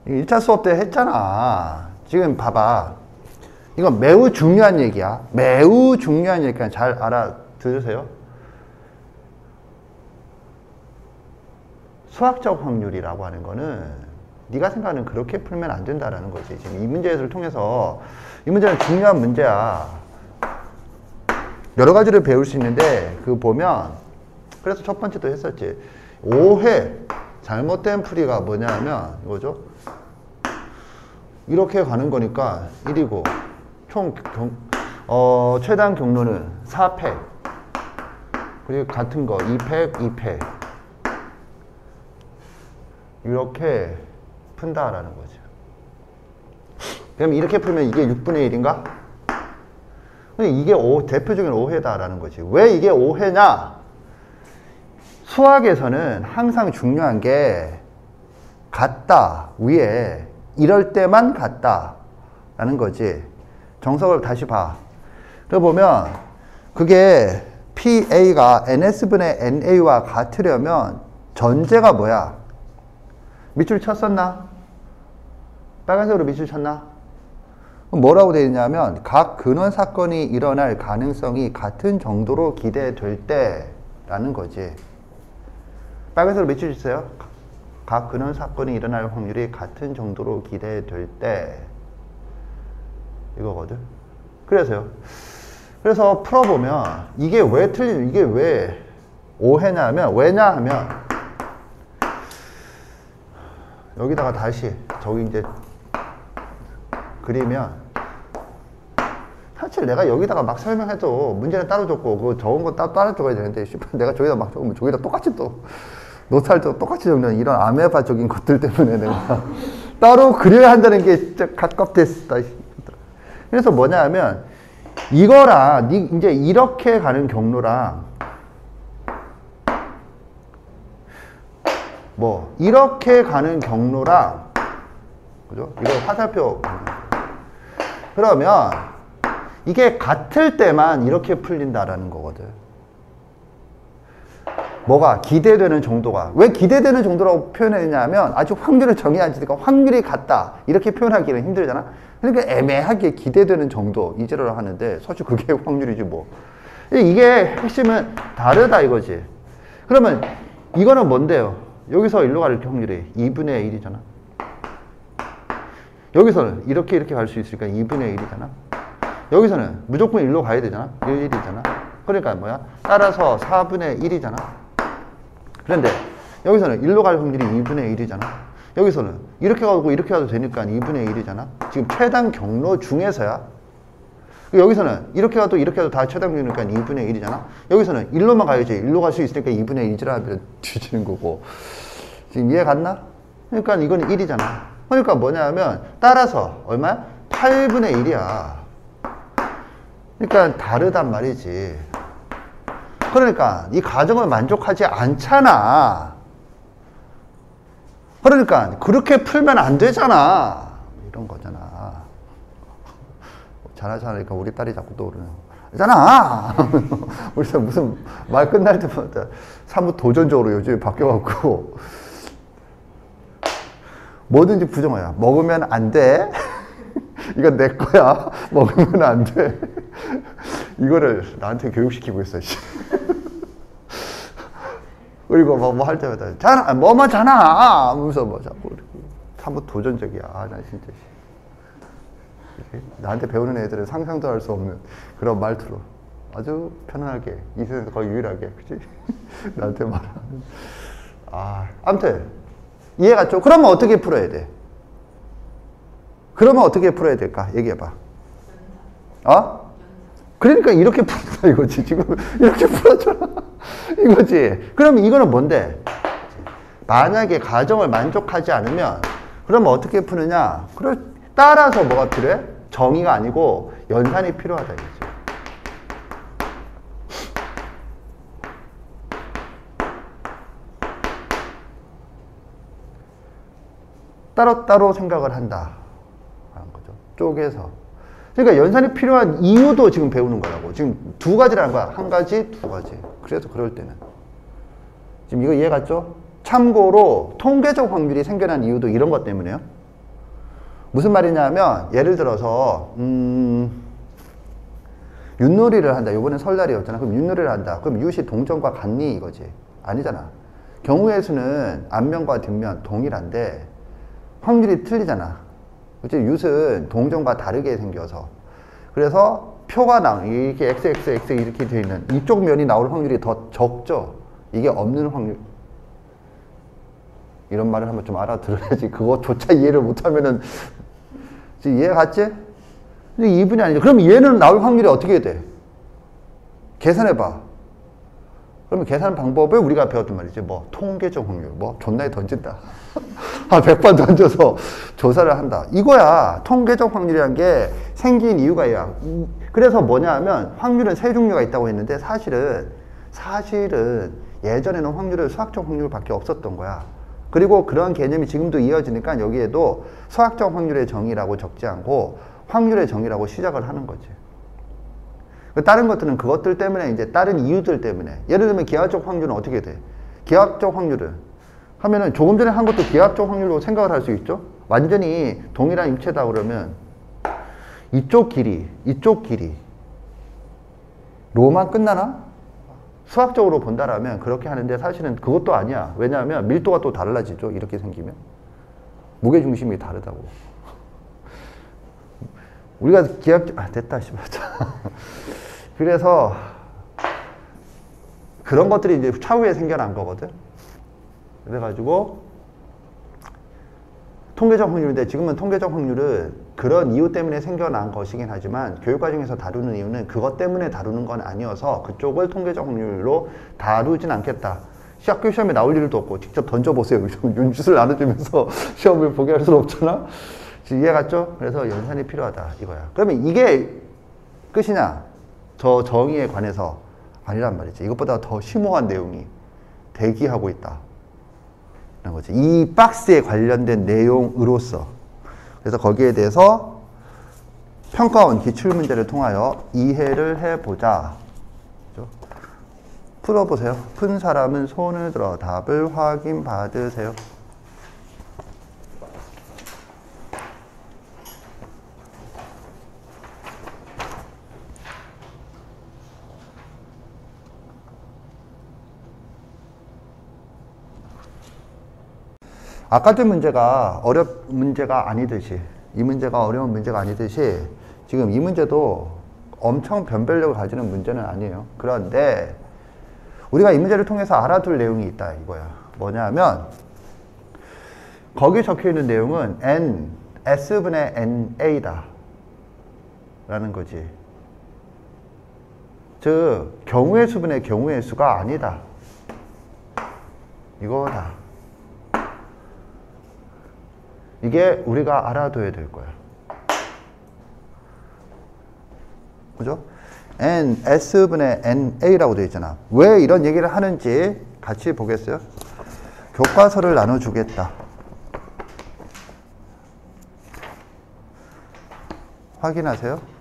1차 수업 때 했잖아. 지금 봐봐. 이건 매우 중요한 얘기야. 매우 중요한 얘기니까 잘 알아들으세요. 수학적 확률이라고 하는 거는 네가 생각하는 그렇게 풀면 안 된다라는 거지. 지금 이 문제를 통해서 이 문제는 중요한 문제야. 여러 가지를 배울 수 있는데 그 보면 그래서 첫 번째도 했었지. 오해 잘못된 풀이가 뭐냐면 이거죠. 이렇게 가는 거니까 1이고 총 최단 경로는 4팩 그리고 같은 거 2팩 2팩 이렇게 푼다라는 거죠. 그럼 이렇게 풀면 이게 6분의 1인가? 이게 대표적인 오해다라는 거지. 왜 이게 오해냐? 수학에서는 항상 중요한 게 같다 위에 이럴 때만 같다 라는 거지. 정석을 다시 봐. 그래 보면 그게 PA가 NS분의 NA와 같으려면 전제가 뭐야? 밑줄 쳤었나? 빨간색으로 밑줄 쳤나? 그럼 뭐라고 되어 있냐면 각 근원 사건이 일어날 가능성이 같은 정도로 기대될 때 라는 거지. 빨간색으로 밑줄 주세요. 각 근원 사건이 일어날 확률이 같은 정도로 기대될 때 이거거든. 그래서 풀어보면 이게 왜 이게 왜 오해냐면 왜냐 하면 여기다가 다시 저기 이제 그리면 사실 내가 여기다가 막 설명해도 문제는 따로 줬고 그 적은 건 따로 줘야 되는데 내가 저기다 막 적으면 저기다 똑같이 또 노트할 때 똑같이 적는 이런 아메바적인 것들 때문에 내가 따로 그려야 한다는 게 진짜 갑갑됐다. 그래서 뭐냐 하면 이거랑 이제 이렇게 가는 경로랑 뭐 이렇게 가는 경로랑 그죠? 이거 화살표 그러면 이게 같을 때만 이렇게 풀린다라는 거거든. 뭐가 기대되는 정도가 왜 기대되는 정도라고 표현했냐면 아직 확률을 정해야지니까 확률이 같다 이렇게 표현하기는 힘들잖아. 그러니까 애매하게 기대되는 정도 이제를 하는데 사실 그게 확률이지 뭐. 이게 핵심은 다르다 이거지. 그러면 이거는 뭔데요? 여기서 일로 갈 확률이 2분의 1이잖아. 여기서는 이렇게 갈 수 있으니까 2분의 1이잖아. 여기서는 무조건 일로 가야 되잖아. 1이잖아. 그러니까 뭐야? 따라서 4분의 1이잖아. 그런데 여기서는 일로 갈 확률이 2분의 1이잖아. 여기서는 이렇게 가고 이렇게 가도 되니까 2분의 1이잖아. 지금 최단 경로 중에서야. 여기서는 이렇게 가도 이렇게 가도 다 최단 경로니까 2분의 1이잖아. 여기서는 일로만 가야지. 일로 갈 수 있으니까 2분의 1이라 하면 뒤지는 거고. 지금 이해 갔나? 그러니까 이건 1이잖아. 그러니까 뭐냐 하면 따라서 얼마야? 8분의 1이야. 그러니까 다르단 말이지. 그러니까 이 가정을 만족하지 않잖아. 그러니까 그렇게 풀면 안 되잖아. 이런 거잖아. 잘하잖아. 우리 딸이 자꾸 떠오르는 거잖아. 우리 딸 무슨 말 끝날 때마다 사뭇 도전적으로 요즘에 바뀌어갖고 뭐든지 부정어야. 먹으면 안 돼. 이건 내 거야. 먹으면 안 돼. 이거를 나한테 교육시키고 있어. 그리고 뭐 할 때마다 잖아, 뭐잖아 하면서 뭐 자꾸 사뭇 도전적이야. 나 진짜 나한테 배우는 애들은 상상도 할 수 없는 그런 말투로 아주 편안하게 이 세상에서 거의 유일하게 그치? 나한테 말하는. 아무튼 이해갔죠? 그러면 어떻게 풀어야 돼? 그러면 어떻게 풀어야 될까? 얘기해봐. 그러니까 이렇게 풀었다 이거지. 지금 이렇게 풀었잖아. 이거지. 그럼 이거는 뭔데? 만약에 가정을 만족하지 않으면 그러면 어떻게 푸느냐? 따라서 뭐가 필요해? 정의가 아니고 연산이 필요하다 이거지. 따로따로 생각을 한다 하는 거죠. 쪼개서. 그러니까 연산이 필요한 이유도 지금 배우는 거라고. 지금 두 가지라는 거야. 한 가지, 두 가지. 그래서 그럴 때는. 지금 이거 이해 갔죠? 참고로 통계적 확률이 생겨난 이유도 이런 것 때문에요. 무슨 말이냐면 예를 들어서 윷놀이를 한다. 이번엔 설날이었잖아. 그럼 윷놀이를 한다. 그럼 윷이 동전과 같니 이거지? 아니잖아. 경우의 수는 앞면과 뒷면 동일한데 확률이 틀리잖아. 그치? 윷은 동전과 다르게 생겨서. 그래서 표가 이렇게 XX 이렇게 되어 있는 이쪽 면이 나올 확률이 더 적죠. 이게 없는 확률. 이런 말을 한번 좀 알아들어야지. 그거조차 이해를 못하면은 이해 갔지? 근데 2분이 아니죠. 그럼 얘는 나올 확률이 어떻게 돼? 계산해봐. 그러면 계산 방법을 우리가 배웠단 말이지. 뭐 통계적 확률, 뭐 존나게 던진다. 한 100번 던져서 조사를 한다. 이거야. 통계적 확률이란 게 생긴 이유가 이야. 그래서 뭐냐 하면 확률은 세 종류가 있다고 했는데 사실은 예전에는 확률은 수학적 확률밖에 없었던 거야. 그리고 그런 개념이 지금도 이어지니까 여기에도 수학적 확률의 정의라고 적지 않고 확률의 정의라고 시작을 하는 거지. 다른 것들은 그것들 때문에 이제 다른 이유들 때문에 예를 들면 기하학적 확률은 어떻게 돼? 기하학적 확률은 하면은 조금 전에 한 것도 기하학적 확률로 생각을 할 수 있죠? 완전히 동일한 입체다 그러면 이쪽 길이로만 끝나나? 수학적으로 본다라면 그렇게 하는데 사실은 그것도 아니야. 왜냐하면 밀도가 또 달라지죠. 이렇게 생기면. 무게중심이 다르다고. 우리가 됐다 씨발. 그래서 그런 것들이 이제 차후에 생겨난 거거든. 그래가지고 통계적 확률인데 지금은 통계적 확률은 그런 이유 때문에 생겨난 것이긴 하지만 교육과정에서 다루는 이유는 그것 때문에 다루는 건 아니어서 그쪽을 통계적 확률로 다루진 않겠다. 학교 시험에 나올 일도 없고 직접 던져보세요. 윤짓을 나눠주면서 시험을 보게 할 수는 없잖아. 이해 갔죠? 그래서 연산이 필요하다 이거야. 그러면 이게 끝이냐? 저 정의에 관해서 아니란 말이지. 이것보다 더 심오한 내용이 대기하고 있다 라는 거지. 이 박스에 관련된 내용으로서. 그래서 거기에 대해서 평가원 기출문제를 통하여 이해를 해보자. 그렇죠? 풀어보세요. 푼 사람은 손을 들어 답을 확인받으세요. 아까전 문제가 문제가 아니듯이 이 문제가 어려운 문제가 아니듯이 지금 이 문제도 엄청 변별력을 가지는 문제는 아니에요. 그런데 우리가 이 문제를 통해서 알아둘 내용이 있다 이거야. 뭐냐면 거기 적혀있는 내용은 S분의 NA다 라는 거지. 즉 경우의 수분의 경우의 수가 아니다 이거다. 이게 우리가 알아둬야 될 거야. 그죠? S분의 NA라고 되어 있잖아. 왜 이런 얘기를 하는지 같이 보겠어요? 교과서를 나눠주겠다. 확인하세요.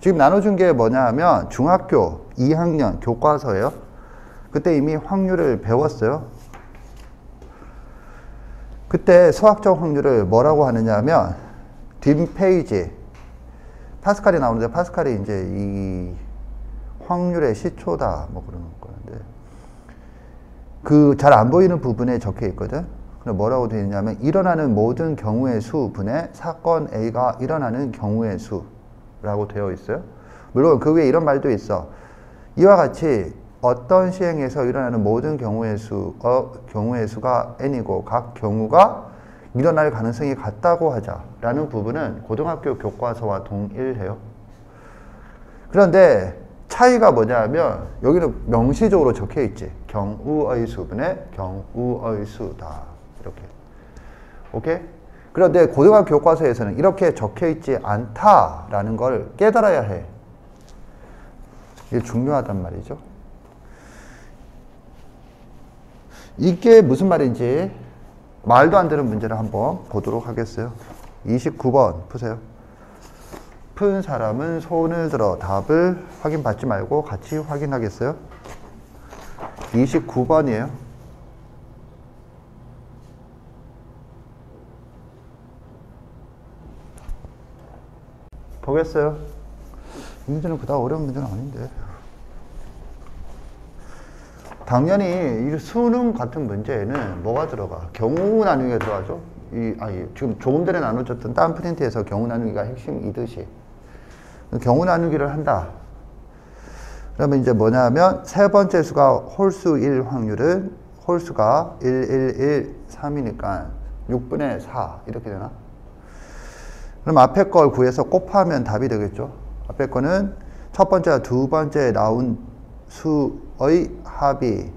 지금 나눠준 게 뭐냐 하면 중학교 2학년 교과서예요. 그때 이미 확률을 배웠어요. 그때 수학적 확률을 뭐라고 하느냐 하면 뒷페이지 파스칼이 나오는데 파스칼이 이제 이 확률의 시초다 뭐 그러는 건데 그 잘 안 보이는 부분에 적혀 있거든. 그럼 뭐라고 되어 있냐면 일어나는 모든 경우의 수분의 사건 A가 일어나는 경우의 수 라고 되어 있어요. 물론 그 위에 이런 말도 있어. 이와 같이 어떤 시행에서 일어나는 모든 경우의 수가 n이고 각 경우가 일어날 가능성이 같다고 하자 라는 부분은 고등학교 교과서와 동일해요. 그런데 차이가 뭐냐면 여기는 명시적으로 적혀 있지. 경우의 수분의 경우의 수다 이렇게. 오케이? 그런데 고등학교 교과서에서는 이렇게 적혀있지 않다라는 걸 깨달아야 해. 이게 중요하단 말이죠. 이게 무슨 말인지 말도 안 되는 문제를 한번 보도록 하겠어요. 29번 푸세요. 푼 사람은 손을 들어 답을 확인받지 말고 같이 확인하겠어요. 29번이에요. 보겠어요. 이 문제는 그다음 어려운 문제는 아닌데. 당연히 이 수능 같은 문제에는 뭐가 들어가? 경우 나누기가 들어가죠. 지금 조금 전에 나눠줬던 다운 프린트에서 경우 나누기가 핵심이듯이 경우 나누기를 한다. 그러면 이제 뭐냐면 세 번째 수가 홀수 1 확률은 홀수가 1,1,1,3이니까 6분의 4 이렇게 되나? 그럼 앞에 걸 구해서 곱하면 답이 되겠죠. 앞에 거는 첫 번째와 두 번째 나온 수의 합이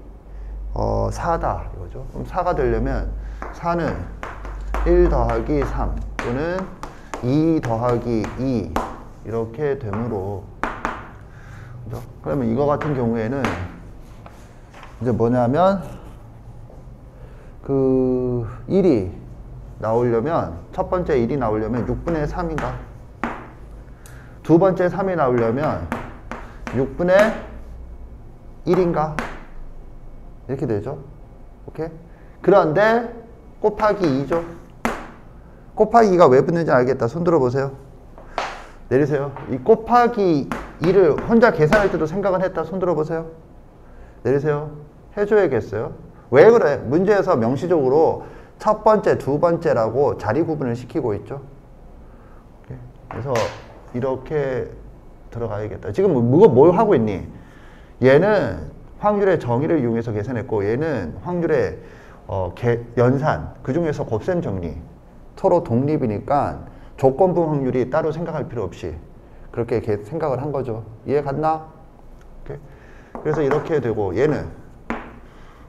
4다 이거죠. 그럼 4가 되려면 4는 1 더하기 3 또는 2 더하기 2 이렇게 되므로, 그죠? 그러면 이거 같은 경우에는 이제 뭐냐면 그 1이 나오려면 첫 번째 1이 나오려면 6분의 3인가? 두 번째 3이 나오려면 6분의 1인가? 이렇게 되죠. 오케이? 그런데 곱하기 2죠. 곱하기 2가 왜 붙는지 알겠다. 손 들어보세요. 내리세요. 이 곱하기 2를 혼자 계산할 때도 생각은 했다. 손 들어보세요. 내리세요. 해줘야겠어요. 왜 그래? 문제에서 명시적으로 첫 번째, 두 번째라고 자리 구분을 시키고 있죠. 오케이? 그래서 이렇게 들어가야겠다. 지금 뭘 하고 있니? 얘는 확률의 정의를 이용해서 계산했고 얘는 확률의 연산, 그 중에서 곱셈 정리. 서로 독립이니까 조건부 확률이 따로 생각할 필요 없이 그렇게 생각을 한 거죠. 이해 갔나? 오케이. 그래서 이렇게 되고 얘는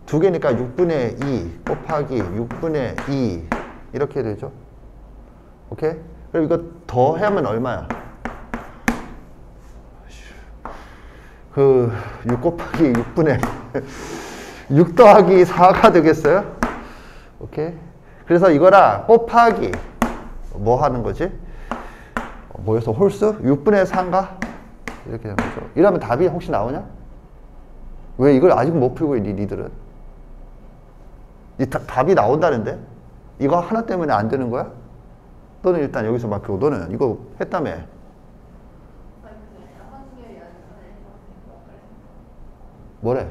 두 개니까 6분의 2 곱하기 6분의 2 이렇게 되죠. 오케이? 그럼 이거 더 하면 얼마야? 6 곱하기 6분의 6 더하기 4가 되겠어요? 오케이? 그래서 이거랑 곱하기 뭐 하는 거지? 뭐였어? 홀수? 6분의 4인가? 이렇게 되는 거죠. 이러면 답이 혹시 나오냐? 왜 이걸 아직 못 풀고 있니, 니들은? 답이 나온다는데? 이거 하나 때문에 안 되는 거야? 너는 일단 여기서 막히고 너는 이거 했다며? 뭐래?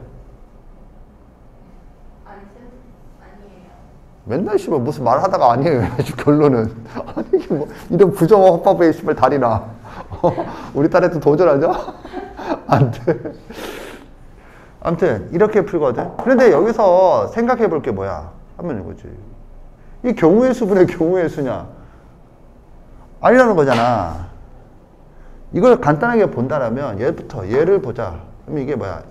맨날 씨발 무슨 말 하다가 아니에요 해야지 결론은. 아니 이게 뭐 이런 부정어 허파부에 씨발 다리나. 우리 딸애도 도전하죠? 안 돼. 아무튼 이렇게 풀거든. 그런데 여기서 생각해 볼 게 뭐야 하면 이거지. 이 경우의 수분의 경우의 수냐? 아니라는 거잖아. 이걸 간단하게 본다라면 얘를 보자. 그럼 이게 뭐야?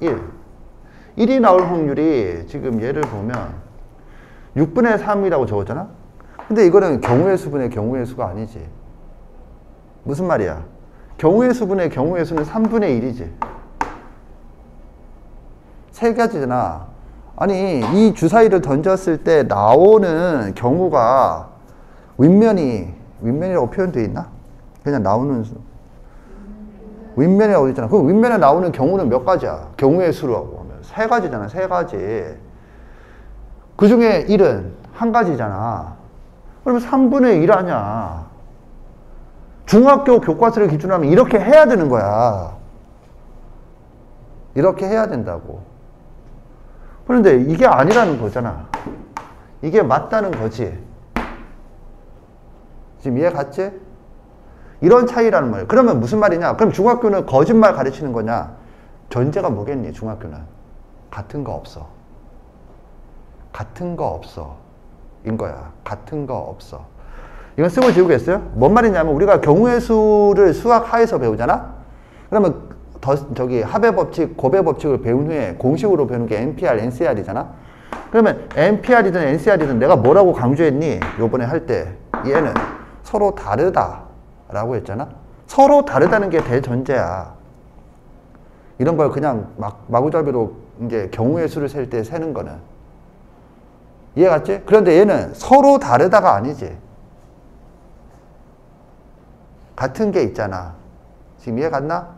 1이 나올 확률이 지금 얘를 보면 6분의 3이라고 적었잖아? 근데 이거는 경우의 수분의 경우의 수가 아니지. 무슨 말이야? 경우의 수분의 경우의 수는 3분의 1이지. 세 가지잖아. 아니, 이 주사위를 던졌을 때 나오는 경우가 윗면이라고 표현되어 있나? 그냥 나오는 수. 윗면이라고 있잖아. 그 윗면에 나오는 경우는 몇 가지야? 경우의 수라고 하면. 세 가지잖아, 세 가지. 그 중에 1은 한 가지잖아. 그러면 3분의 1 아냐. 중학교 교과서를 기준으로 하면 이렇게 해야 되는 거야. 이렇게 해야 된다고. 그런데 이게 아니라는 거잖아. 이게 맞다는 거지. 지금 이해 갔지? 이런 차이라는 말이야. 그러면 무슨 말이냐? 그럼 중학교는 거짓말 가르치는 거냐? 전제가 뭐겠니? 중학교는 같은 거 없어. 같은 거 없어. 인 거야. 같은 거 없어. 이건 쓰고 지우겠어요? 뭔 말이냐면 우리가 경우의 수를 수학 하에서 배우잖아? 그러면 합의 법칙, 곱의 법칙을 배운 후에 공식으로 배우는 게 NPR, NCR이잖아? 그러면 NPR이든 NCR이든 내가 뭐라고 강조했니? 요번에 할 때 얘는 서로 다르다 라고 했잖아? 서로 다르다는 게 대전제야. 이런 걸 그냥 마구잡이로 이제 경우의 수를 셀 때 세는 거는. 이해 갔지? 그런데 얘는 서로 다르다가 아니지. 같은 게 있잖아. 지금 이해 갔나?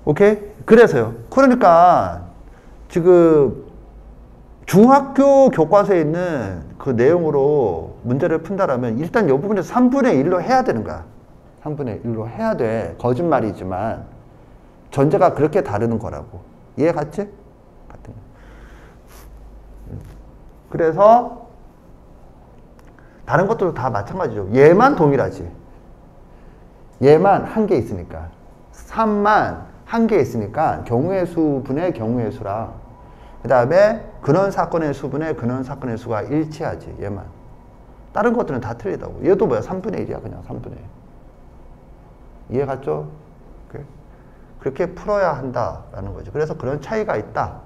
오케이? 그래서요. 그러니까 지금 중학교 교과서에 있는 그 내용으로 문제를 푼다라면 일단 이 부분에서 3분의 1로 해야 되는 거야. 3분의 1로 해야 돼. 거짓말이지만 전제가 그렇게 다르는 거라고. 이해 갔지? 같은 거. 그래서 다른 것들도 다 마찬가지죠. 얘만 동일하지. 얘만 한 개 있으니까. 3만 한 개 있으니까 경우의 수분의 경우의 수랑 그 다음에 근원 사건의 수분의 근원 사건의 수가 일치하지. 얘만. 다른 것들은 다 틀리다고. 얘도 뭐야? 3분의 1이야. 그냥 3분의 1. 이해 갔죠? 그렇게 풀어야 한다라는 거죠. 그래서 그런 차이가 있다.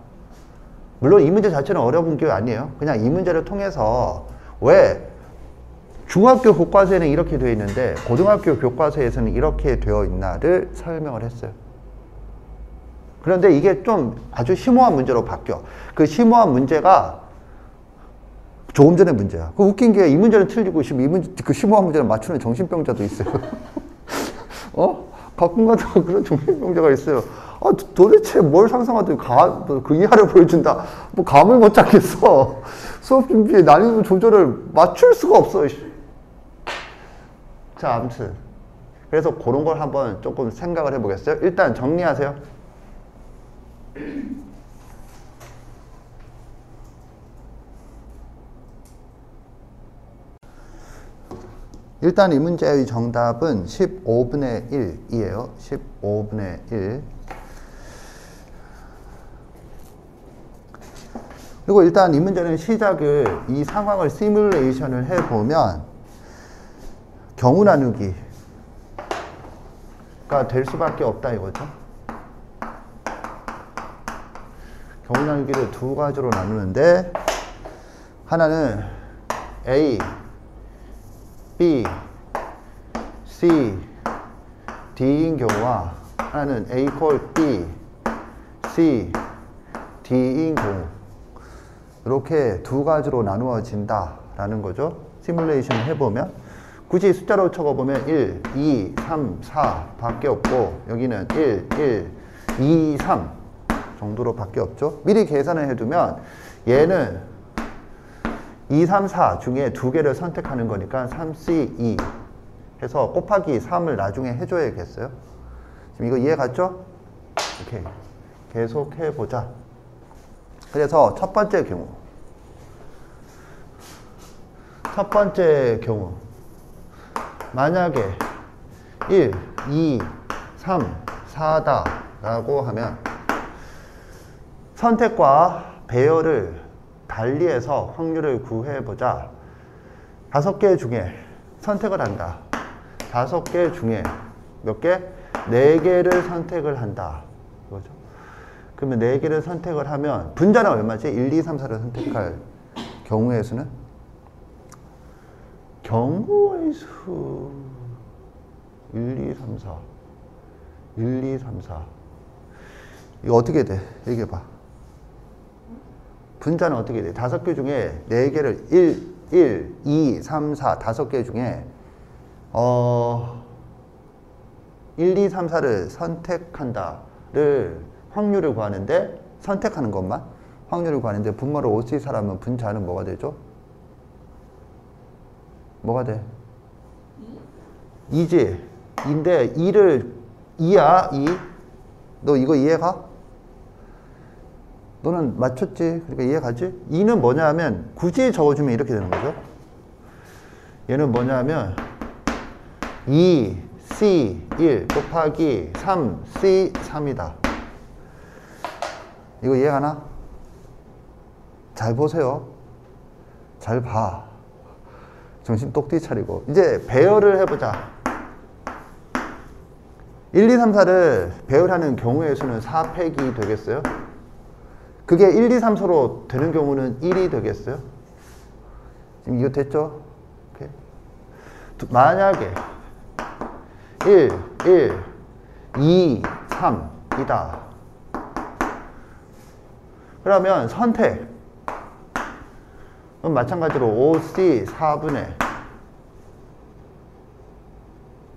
물론 이 문제 자체는 어려운 게 아니에요. 그냥 이 문제를 통해서 왜 중학교 교과서에는 이렇게 되어 있는데 고등학교 교과서에서는 이렇게 되어 있나를 설명을 했어요. 그런데 이게 좀 아주 심오한 문제로 바뀌어. 그 심오한 문제가 조금 전의 문제야. 그 웃긴 게 이 문제는 틀리고 지금 이 문제, 그 심오한 문제를 맞추는 정신병자도 있어요. 가끔가다 그런 정신병자가 있어요. 도대체 뭘 상상하더니 그 이하를 보여준다. 뭐 감을 못 잡겠어. 수업 준비에 난이도 조절을 맞출 수가 없어. 자, 아무튼 그래서 그런 걸 한번 조금 생각을 해보겠어요. 일단 정리하세요. 일단 이 문제의 정답은 15분의 1이에요. 15분의 1. 그리고 일단 이 문제는 시작을, 이 상황을 시뮬레이션을 해보면 경우 나누기가 될 수밖에 없다 이거죠. 경우 나누기를 두 가지로 나누는데 하나는 A, B, C, D인 경우와 하나는 A 콜 B, C, D인 경우 이렇게 두 가지로 나누어진다라는 거죠. 시뮬레이션을 해보면 굳이 숫자로 적어보면 1, 2, 3, 4 밖에 없고 여기는 1, 1, 2, 3 정도로 밖에 없죠. 미리 계산을 해두면 얘는 2, 3, 4 중에 두 개를 선택하는 거니까 3C2 해서 곱하기 3을 나중에 해줘야겠어요. 지금 이거 이해 갔죠? 이렇게 계속 해보자. 그래서 첫 번째 경우 만약에 1, 2, 3, 4다 라고 하면 선택과 배열을 달리해서 확률을 구해보자. 5개 중에 선택을 한다. 5개 중에 몇 개? 4개를 선택을 한다. 이거죠. 그러면 4개를 선택을 하면 분자는 얼마지? 1, 2, 3, 4를 선택할 경우의 수는? 경우의 수 1, 2, 3, 4 1, 2, 3, 4 이거 어떻게 돼? 얘기해봐. 분자는 어떻게 돼? 5개 중에 4개를 1, 2, 3, 4 5개 중에 1, 2, 3, 4를 선택한다를 확률을 구하는데 선택하는 것만 확률을 구하는데 분모를 5C 사람은 분자는 뭐가 되죠? 뭐가 돼? 2지. 2인데 2야 2. 너 이거 이해가? 너는 맞췄지? 그러니까 이해가지? 2는 뭐냐 하면 굳이 적어주면 이렇게 되는 거죠. 얘는 뭐냐 하면 2C1 곱하기 3C3이다. 이거 이해가나? 잘 보세요. 잘 봐. 정신 똑띠 차리고. 이제 배열을 해보자. 1, 2, 3, 4를 배열하는 경우의 수는 4팩이 되겠어요? 그게 1, 2, 3, 4로 되는 경우는 1이 되겠어요? 지금 이거 됐죠? 오케이. 만약에 1, 2, 3이다. 그러면 선택 그럼 마찬가지로 OC 4분의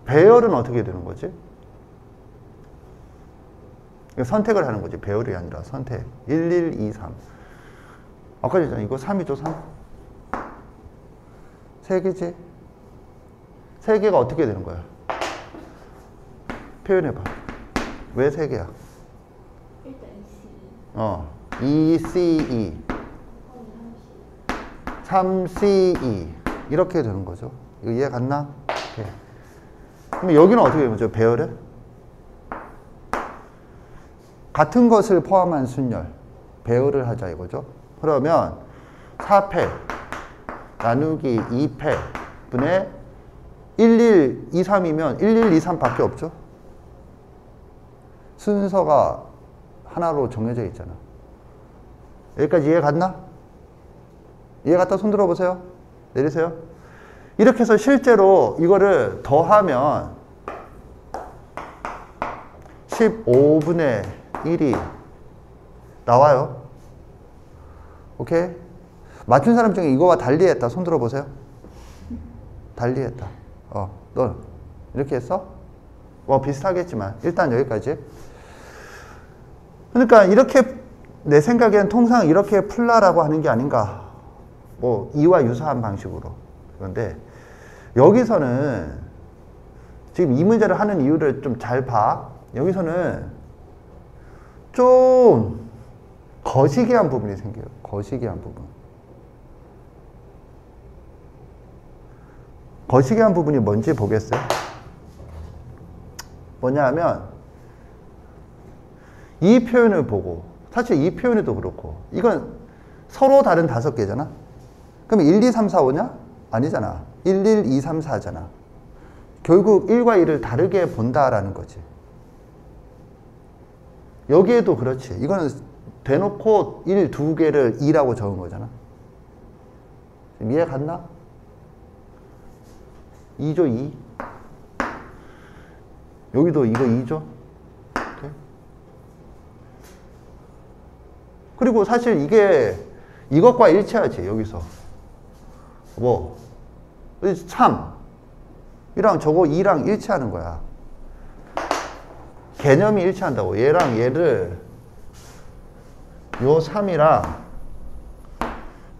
배열은 어떻게 되는 거지? 선택을 하는 거지. 배열이 아니라 선택. 1, 1, 2, 3. 아까 했잖아. 이거 3이죠, 3. 3개지? 3개가 어떻게 되는 거야? 표현해봐. 왜 3개야? 일단 ECE. 2CE. 3CE. 이렇게 되는 거죠. 이거 이해 갔나? 오케이. 그럼 여기는 어떻게 되는 거죠? 배열에? 같은 것을 포함한 순열. 배열을 하자 이거죠. 그러면 4패 나누기 2패 분의 11, 2, 3이면 11, 2, 3 밖에 없죠. 순서가 하나로 정해져 있잖아. 여기까지 이해 갔나? 이해 갔다 손 들어보세요. 내리세요. 이렇게 해서 실제로 이거를 더하면 15분의 1이 나와요. 오케이? 맞춘 사람 중에 이거와 달리했다. 손 들어보세요. 달리했다. 너 이렇게 했어? 뭐 비슷하겠지만 일단 여기까지. 그러니까 이렇게 내 생각엔 통상 이렇게 풀라라고 하는 게 아닌가. 뭐 이와 유사한 방식으로. 그런데 여기서는 지금 이 문제를 하는 이유를 좀 잘 봐. 여기서는 좀 거시기한 부분이 생겨요. 거시기한 부분. 거시기한 부분이 뭔지 보겠어요? 뭐냐 하면 이 표현을 보고 사실 이 표현에도 그렇고 이건 서로 다른 5개잖아. 그럼 1, 2, 3, 4, 5냐? 아니잖아. 1, 1, 2, 3, 4잖아. 결국 1과 2를 다르게 본다라는 거지. 여기에도 그렇지. 이거는 대놓고 1, 2개를 2라고 적은 거잖아. 이해 갔나? 2죠, 2. 여기도 이거 2죠. 오케이? 그리고 사실 이게 이것과 일치하지, 여기서. 뭐, 3. 이랑 저거 2랑 일치하는 거야. 개념이 일치한다고. 얘랑 얘를 요 3이랑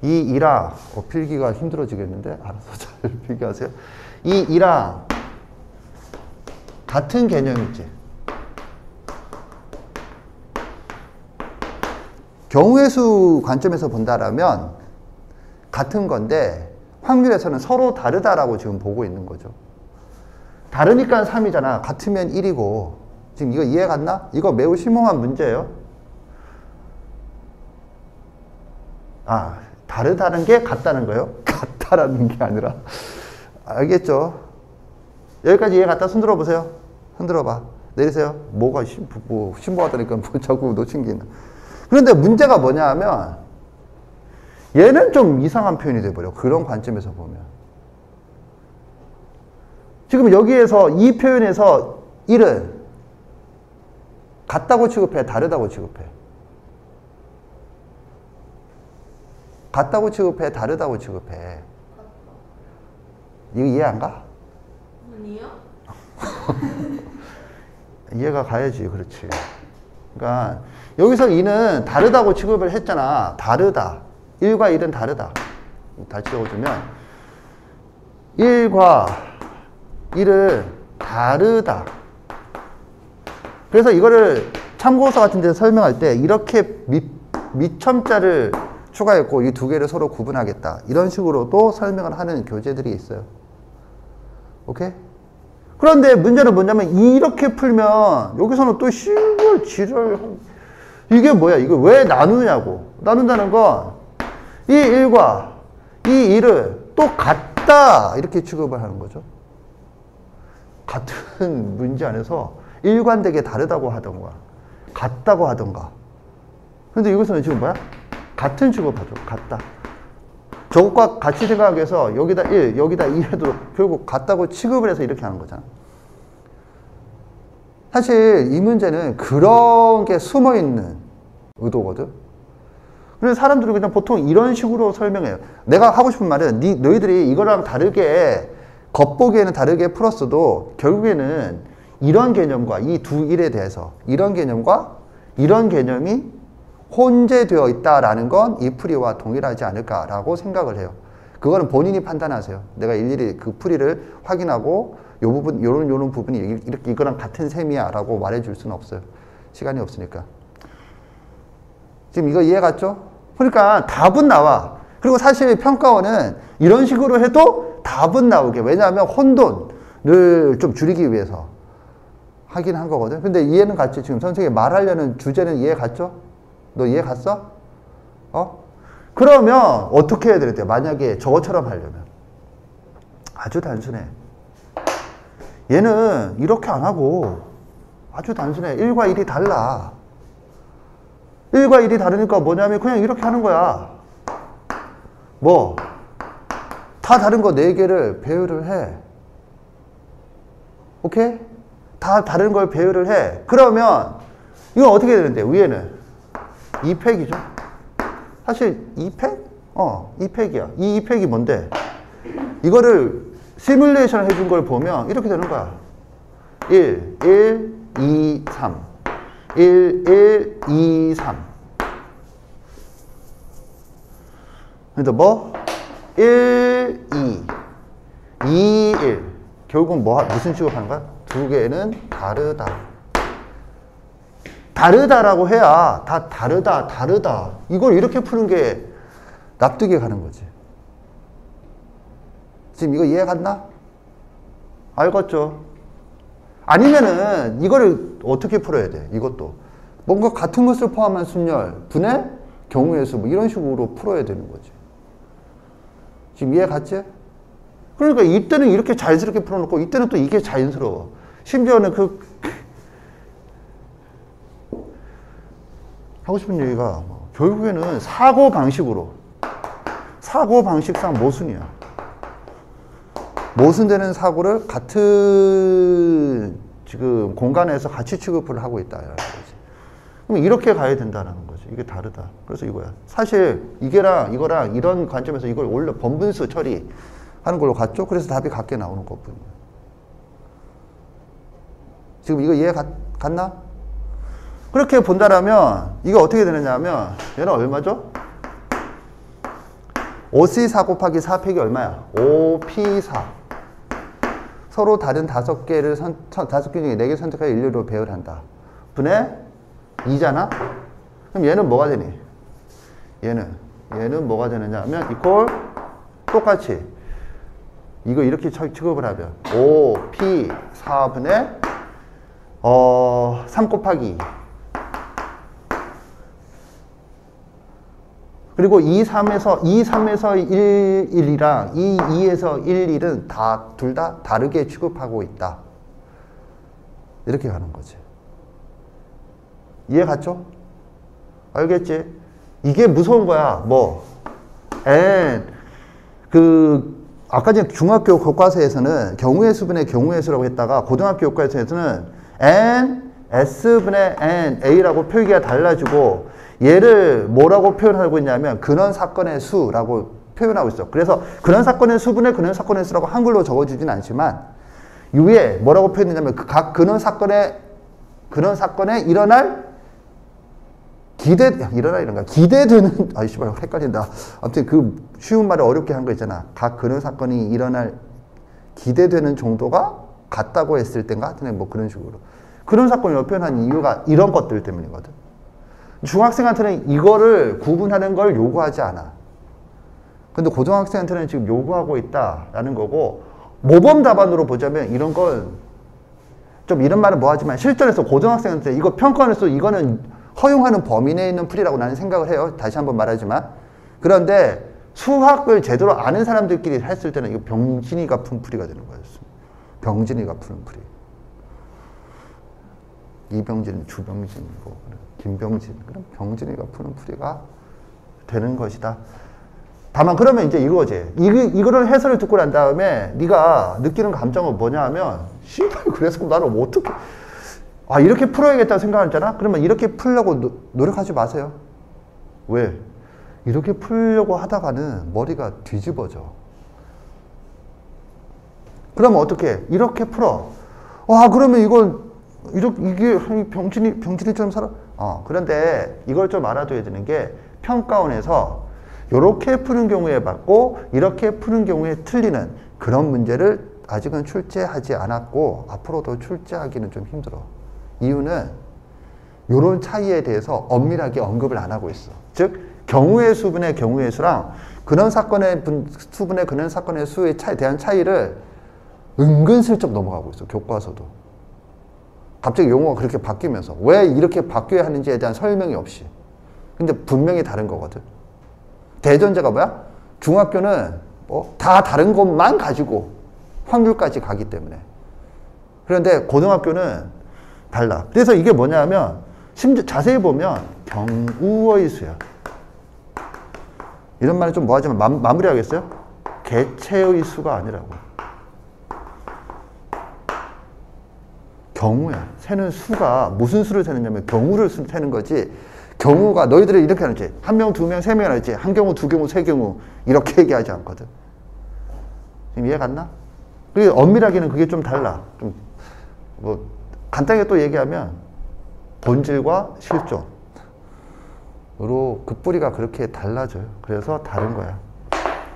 이 2랑 필기가 힘들어지겠는데? 알아서 잘 필기하세요. 이 2랑 같은 개념이지. 경우의 수 관점에서 본다라면 같은 건데 확률에서는 서로 다르다라고 지금 보고 있는 거죠. 다르니까 3이잖아. 같으면 1이고. 지금 이거 이해 갔나? 이거 매우 심오한 문제예요. 다르다는 게 같다는 거예요? 같다라는 게 아니라. 알겠죠? 여기까지 이해 갔다? 손 들어보세요. 손 들어봐. 내리세요. 뭐가 심오하다니까 뭐 자꾸 놓친 게 있나. 그런데 문제가 뭐냐 하면 얘는 좀 이상한 표현이 돼버려. 그런 관점에서 보면. 지금 여기에서 이 표현에서 1은 같다고 취급해? 다르다고 취급해? 같다고 취급해? 다르다고 취급해? 이거 이해 안 가? 아니요. 이해가 가야지. 그렇지. 그러니까 여기서 2는 다르다고 취급을 했잖아. 다르다. 1과 1은 다르다. 다시 적어주면 1과 1은 다르다. 그래서 이거를 참고서 같은 데서 설명할 때 이렇게 밑첨자를 추가했고 이 두 개를 서로 구분하겠다. 이런 식으로도 설명을 하는 교재들이 있어요. 오케이? 그런데 문제는 뭐냐면 이렇게 풀면 여기서는 또 시골 지랄 이게 뭐야? 이거 왜 나누냐고. 나눈다는 건 이 1과 이 1을 또 같다 이렇게 취급을 하는 거죠. 같은 문제 안에서 일관되게 다르다고 하던가 같다고 하던가. 그런데 여기서는 지금 뭐야? 같은 취급하죠. 같다. 저것과 같이 생각해서 여기다 1, 여기다 2 해도 결국 같다고 취급을 해서 이렇게 하는 거잖아. 사실 이 문제는 그런 게 숨어있는 의도거든. 그래서 사람들은 그냥 보통 이런 식으로 설명해요. 내가 하고 싶은 말은 너희들이 이거랑 다르게 겉보기에는 다르게 풀었어도 결국에는 이런 개념과 이 두 일에 대해서 이런 개념과 이런 개념이 혼재되어 있다라는 건 이 풀이와 동일하지 않을까라고 생각을 해요. 그거는 본인이 판단하세요. 내가 일일이 그 풀이를 확인하고 요 부분, 요런 부분이 이렇게 이거랑 같은 셈이야 라고 말해줄 수는 없어요. 시간이 없으니까. 지금 이거 이해 갔죠? 그러니까 답은 나와. 그리고 사실 평가원은 이런 식으로 해도 답은 나오게. 왜냐하면 혼돈을 좀 줄이기 위해서 하긴 한 거거든. 근데 이해는 갔지? 지금 선생님이 말하려는 주제는 이해 갔죠? 너 이해 갔어? 그러면 어떻게 해야 되는데? 만약에 저것처럼 하려면. 아주 단순해. 얘는 이렇게 안 하고 아주 단순해. 1과 1이 달라. 1과 1이 다르니까 뭐냐면 그냥 이렇게 하는 거야. 뭐? 다 다른 거 4개를 배열을 해. 오케이? 다 다른 걸 배열을 해. 그러면 이건 어떻게 되는데? 위에는 2팩이죠. 사실 2팩? 2팩이야. 이 2팩이 뭔데? 이거를 시뮬레이션 해준 걸 보면 이렇게 되는 거야. 1, 1, 2, 3. 1, 1, 2, 3. 그래서 뭐? 1, 2. 2, 1. 결국은 무슨 취급하는 거야? 두 개는 다르다. 다르다라고 해야 다 다르다. 이걸 이렇게 푸는 게 납득이 가는 거지. 지금 이거 이해 갔나? 알겠죠? 아니면은 이거를 어떻게 풀어야 돼? 이것도 뭔가 같은 것을 포함한 순열, 분의 경우의 수 뭐 이런 식으로 풀어야 되는 거지. 지금 이해 갔지? 그러니까 이때는 이렇게 자연스럽게 풀어놓고 이때는 또 이게 자연스러워. 심지어는 하고 싶은 얘기가 결국에는 사고방식상 모순이야. 모순되는 사고를 같은 지금 공간에서 같이 취급을 하고 있다라는 거지. 그럼 이렇게 가야 된다는 거지. 이게 다르다. 그래서 이거야. 사실 이거랑 이런 관점에서 이걸 올려 번분수 처리하는 걸로 갔죠. 그래서 답이 같게 나오는 것뿐이야. 지금 이거 이해 갔나? 그렇게 본다라면 이거 어떻게 되느냐 하면 얘는 얼마죠? 5C4 곱하기 4팩이 얼마야? 5P4. 서로 다른 5개 중에 4개 선택하여 일렬로 배열한다. 분의 2잖아? 그럼 얘는 뭐가 되니? 얘는 뭐가 되느냐 하면 이퀄 똑같이 이거 이렇게 취급을 하면 5P4분의 3 곱하기 2. 그리고 3에서 1, 1이랑 2에서 1, 1은 둘 다 다르게 취급하고 있다. 이렇게 가는 거지. 이해 갔죠? 알겠지? 이게 무서운 거야. 뭐? 아까 전에 중학교 교과서에서는 경우의 수분의 경우의 수라고 했다가 고등학교 교과서에서는 n, s분의 n, a라고 표기가 달라지고 얘를 뭐라고 표현하고 있냐면 근원 사건의 수라고 표현하고 있어. 그래서 근원 사건의 수분의 근원 사건의 수라고 한글로 적어주진 않지만 위에 뭐라고 표현했냐면 각 근원 사건에 일어날 기대되는 씨발 헷갈린다. 아무튼 그 쉬운 말을 어렵게 한 거 있잖아. 각 근원 사건이 일어날 기대되는 정도가 같다고 했을 땐가 하여튼 뭐 그런 식으로 근원 사건을 표현한 이유가 이런 것들 때문이거든. 중학생한테는 이거를 구분하는 걸 요구하지 않아. 근데 고등학생한테는 지금 요구하고 있다라는 거고, 모범 답안으로 보자면 이런 건 좀 이런 말은 뭐하지만 실전에서 고등학생한테 이거 평가원에서 이거는 허용하는 범위 내에 있는 풀이라고 나는 생각을 해요. 다시 한번 말하지만. 그런데 수학을 제대로 아는 사람들끼리 했을 때는 이거 병진이가 푼 풀이가 되는 거였습니다. 병진이가 푸는 풀이. 이병진, 주병진, 김병진, 그럼 병진이가 푸는 풀이가 되는 것이다. 다만 그러면 이제 이거지. 이거를 해설을 듣고 난 다음에 네가 느끼는 감정은 뭐냐 하면 씨발 그래서 나를 어떻게 이렇게 풀어야겠다고 생각하잖아? 그러면 이렇게 풀려고 노력하지 마세요. 왜? 이렇게 풀려고 하다가는 머리가 뒤집어져. 그러면 어떻게? 이렇게 풀어. 와, 그러면 이건 이게 병진이처럼 살아? 그런데 이걸 좀 알아둬야 되는 게 평가원에서 이렇게 푸는 경우에 맞고 이렇게 푸는 경우에 틀리는 그런 문제를 아직은 출제하지 않았고 앞으로도 출제하기는 좀 힘들어. 이유는 이런 차이에 대해서 엄밀하게 언급을 안 하고 있어. 즉 경우의 수분의 경우의 수랑 근원 사건의 수분의 근원 사건의 수에 대한 차이를 은근슬쩍 넘어가고 있어. 교과서도. 갑자기 용어가 그렇게 바뀌면서 왜 이렇게 바뀌어야 하는지에 대한 설명이 없이. 근데 분명히 다른 거거든. 대전제가 뭐야? 중학교는 다 다른 것만 가지고 확률까지 가기 때문에. 그런데 고등학교는 달라. 그래서 이게 뭐냐면 심지어 자세히 보면 경우의 수야. 이런 말은 좀 뭐하지만 마무리하겠어요? 개체의 수가 아니라고. 경우야. 세는 수가 무슨 수를 세느냐면 경우를 세는 거지. 경우가 너희들이 이렇게 하는지 한 명, 두 명, 세 명 하는지 한 경우, 두 경우, 세 경우 이렇게 얘기하지 않거든. 지금 이해 갔나? 그리고 엄밀하게는 그게 좀 달라. 좀 뭐 간단하게 또 얘기하면 본질과 실존으로 그 뿌리가 그렇게 달라져요. 그래서 다른 거야.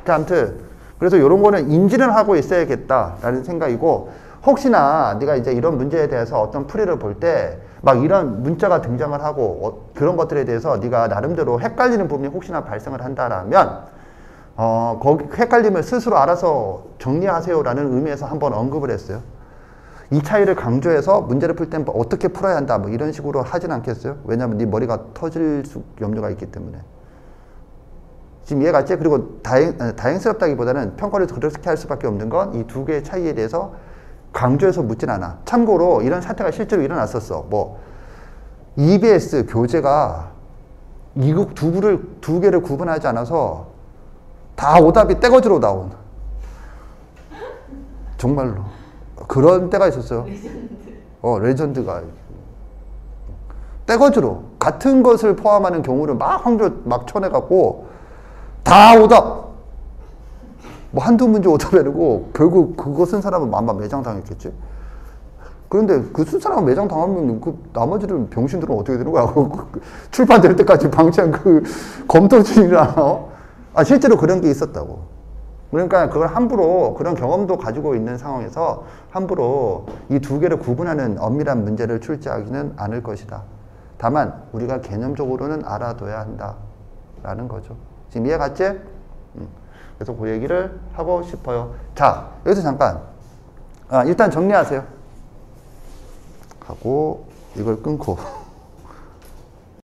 아무튼 그래서 이런 거는 인지는 하고 있어야겠다라는 생각이고, 혹시나 네가 이제 이런 문제에 대해서 어떤 풀이를 볼 때 막 이런 문자가 등장을 하고 그런 것들에 대해서 네가 나름대로 헷갈리는 부분이 혹시나 발생을 한다라면 거기 헷갈림을 스스로 알아서 정리하세요라는 의미에서 한번 언급을 했어요. 이 차이를 강조해서 문제를 풀 때 어떻게 풀어야 한다 뭐 이런 식으로 하진 않겠어요? 왜냐하면 네 머리가 터질 염려가 있기 때문에. 지금 이해 갔지? 그리고 다행스럽다기보다는 평가를 그렇게 할 수밖에 없는 건 이 두 개의 차이에 대해서 강조해서 묻진 않아. 참고로 이런 사태가 실제로 일어났었어. 뭐 EBS 교재가 이국 두 개를 구분하지 않아서 다 오답이 떼거지로 나온. 정말로 그런 때가 있었어요. 레전드가 떼거지로 같은 것을 포함하는 경우를 막 확률 막 쳐내갖고 다 오답. 뭐 한두 문제 오답해내고 결국 그거 쓴 사람은 만만 매장당했겠지. 그런데 그 쓴 사람은 매장당하면 그 나머지는 병신들은 어떻게 되는 거야? 출판될 때까지 방치한 그 검토 중이라. 실제로 그런 게 있었다고. 그러니까 그걸 함부로 그런 경험도 가지고 있는 상황에서 함부로 이 두 개를 구분하는 엄밀한 문제를 출제하기는 않을 것이다. 다만 우리가 개념적으로는 알아둬야 한다라는 거죠. 지금 이해 갔지? 그래서 그 얘기를 하고 싶어요. 자, 여기서 잠깐 일단 정리하세요. 하고 이걸 끊고